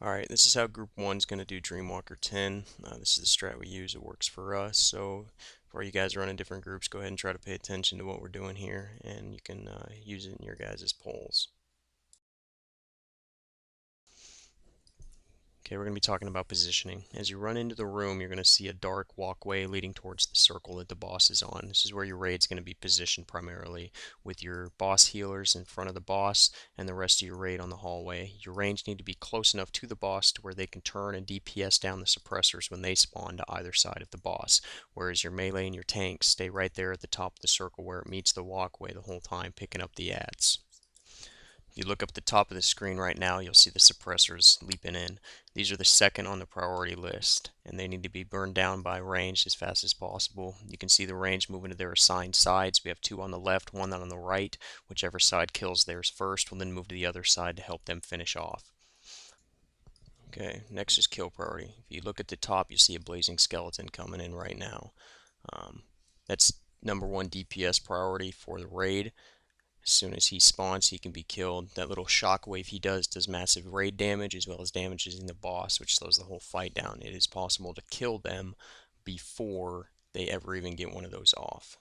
Alright, this is how Group 1 is going to do Dreamwalker-10. This is the strat we use. It works for us. So for you guys running different groups, go ahead and try to pay attention to what we're doing here, and you can use it in your guys' polls. Okay, we're going to be talking about positioning. As you run into the room, you're going to see a dark walkway leading towards the circle that the boss is on. This is where your raid's going to be positioned primarily, with your boss healers in front of the boss and the rest of your raid on the hallway. Your range need to be close enough to the boss to where they can turn and DPS down the suppressors when they spawn to either side of the boss, whereas your melee and your tanks stay right there at the top of the circle where it meets the walkway the whole time, picking up the ads. You look up the top of the screen right now, you'll see the suppressors leaping in. These are the second on the priority list, and they need to be burned down by range as fast as possible. You can see the range moving to their assigned sides. We have two on the left, one on the right. Whichever side kills theirs first will then move to the other side to help them finish off. Okay, next is kill priority. If you look at the top, you see a blazing skeleton coming in right now. That's number one DPS priority for the raid. As soon as he spawns, he can be killed. That little shockwave he does massive raid damage as well as damages the boss, which slows the whole fight down. It is possible to kill them before they ever even get one of those off.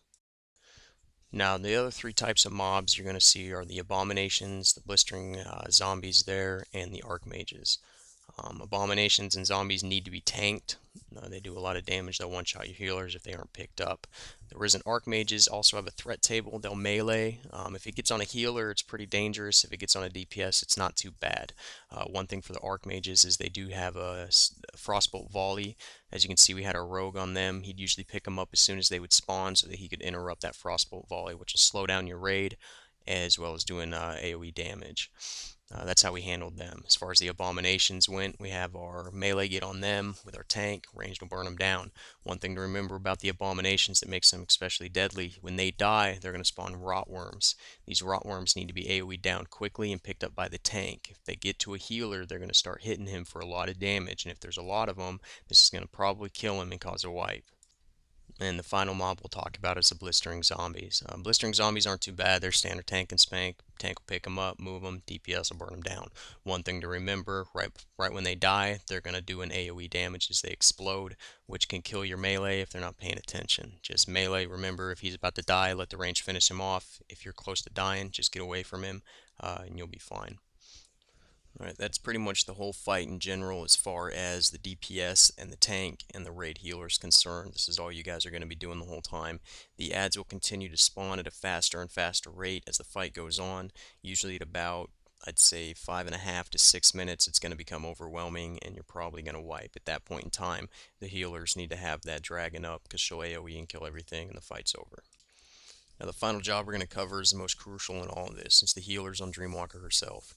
Now, the other three types of mobs you're going to see are the abominations, the blistering zombies there, and the archmages. Abominations and zombies need to be tanked. They do a lot of damage. They'll one-shot your healers if they aren't picked up. The Risen Archmages also have a threat table. They'll melee. If it gets on a healer, it's pretty dangerous. If it gets on a DPS, it's not too bad. One thing for the Archmages is they do have a Frostbolt volley. As you can see, we had our rogue on them. He'd usually pick them up as soon as they would spawn so that he could interrupt that Frostbolt volley, which will slow down your raid as well as doing AoE damage. That's how we handled them. As far as the abominations went, we have our melee get on them with our tank. Ranged will burn them down. One thing to remember about the abominations that makes them especially deadly, when they die, they're going to spawn rotworms. These rotworms need to be AoE down quickly and picked up by the tank. If they get to a healer, they're going to start hitting him for a lot of damage, and if there's a lot of them, this is going to probably kill him and cause a wipe. And the final mob we'll talk about is the blistering zombies. Blistering zombies aren't too bad. They're standard tank and spank. Tank will pick them up, move them. DPS will burn them down. One thing to remember: right when they die, they're going to do an AoE damage as they explode, which can kill your melee if they're not paying attention. Just melee. Remember, if he's about to die, let the range finish him off. If you're close to dying, just get away from him, and you'll be fine. Alright, that's pretty much the whole fight in general as far as the DPS and the tank and the raid healer is concerned. This is all you guys are going to be doing the whole time. The ads will continue to spawn at a faster and faster rate as the fight goes on. Usually at about, I'd say, 5.5 to 6 minutes, it's going to become overwhelming and you're probably going to wipe. At that point in time, the healers need to have that dragon up because she'll AoE and kill everything and the fight's over. Now the final job we're going to cover is the most crucial in all of this. It's the healers on Dreamwalker herself.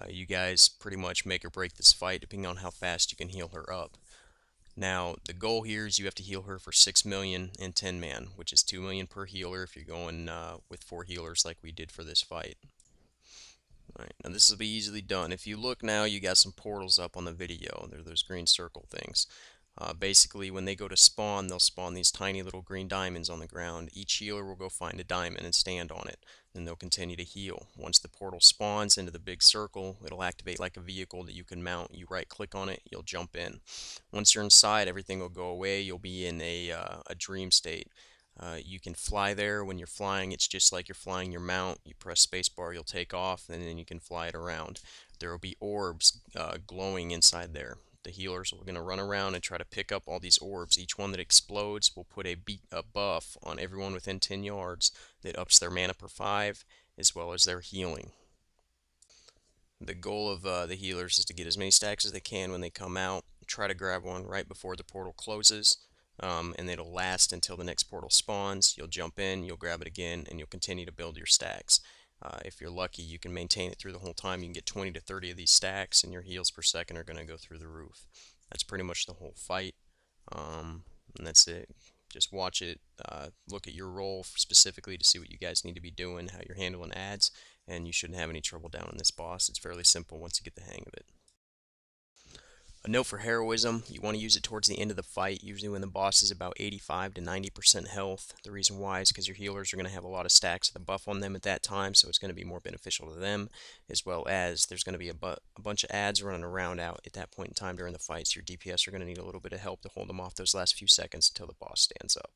You guys pretty much make or break this fight depending on how fast you can heal her up. Now, the goal here is you have to heal her for 6 million in 10 man, which is 2 million per healer if you're going with 4 healers like we did for this fight. Alright, now this will be easily done. If you look now, you got some portals up on the video. They're those green circle things. Basically, when they go to spawn, they'll spawn these tiny little green diamonds on the ground. Each healer will go find a diamond and stand on it. Then they'll continue to heal. Once the portal spawns into the big circle, it'll activate like a vehicle that you can mount. You right click on it, you'll jump in. Once you're inside, everything will go away. You'll be in a dream state. You can fly there. When you're flying, it's just like you're flying your mount. You press spacebar, you'll take off, and then you can fly it around. There will be orbs glowing inside there. The healers are going to run around and try to pick up all these orbs. Each one that explodes will put a buff on everyone within 10 yards that ups their mana per 5 as well as their healing. The goal of the healers is to get as many stacks as they can when they come out. Try to grab one right before the portal closes, and it'll last until the next portal spawns. You'll jump in, you'll grab it again, and you'll continue to build your stacks. If you're lucky, you can maintain it through the whole time. You can get 20 to 30 of these stacks, and your heals per second are going to go through the roof. That's pretty much the whole fight, and that's it. Just watch it, look at your role specifically to see what you guys need to be doing, how you're handling ads, and you shouldn't have any trouble down on this boss. It's fairly simple once you get the hang of it. A note for heroism, you want to use it towards the end of the fight, usually when the boss is about 85 to 90% health. The reason why is because your healers are going to have a lot of stacks of the buff on them at that time, so it's going to be more beneficial to them, as well as there's going to be a bunch of ads running around out at that point in time during the fights. Your DPS are going to need a little bit of help to hold them off those last few seconds until the boss stands up.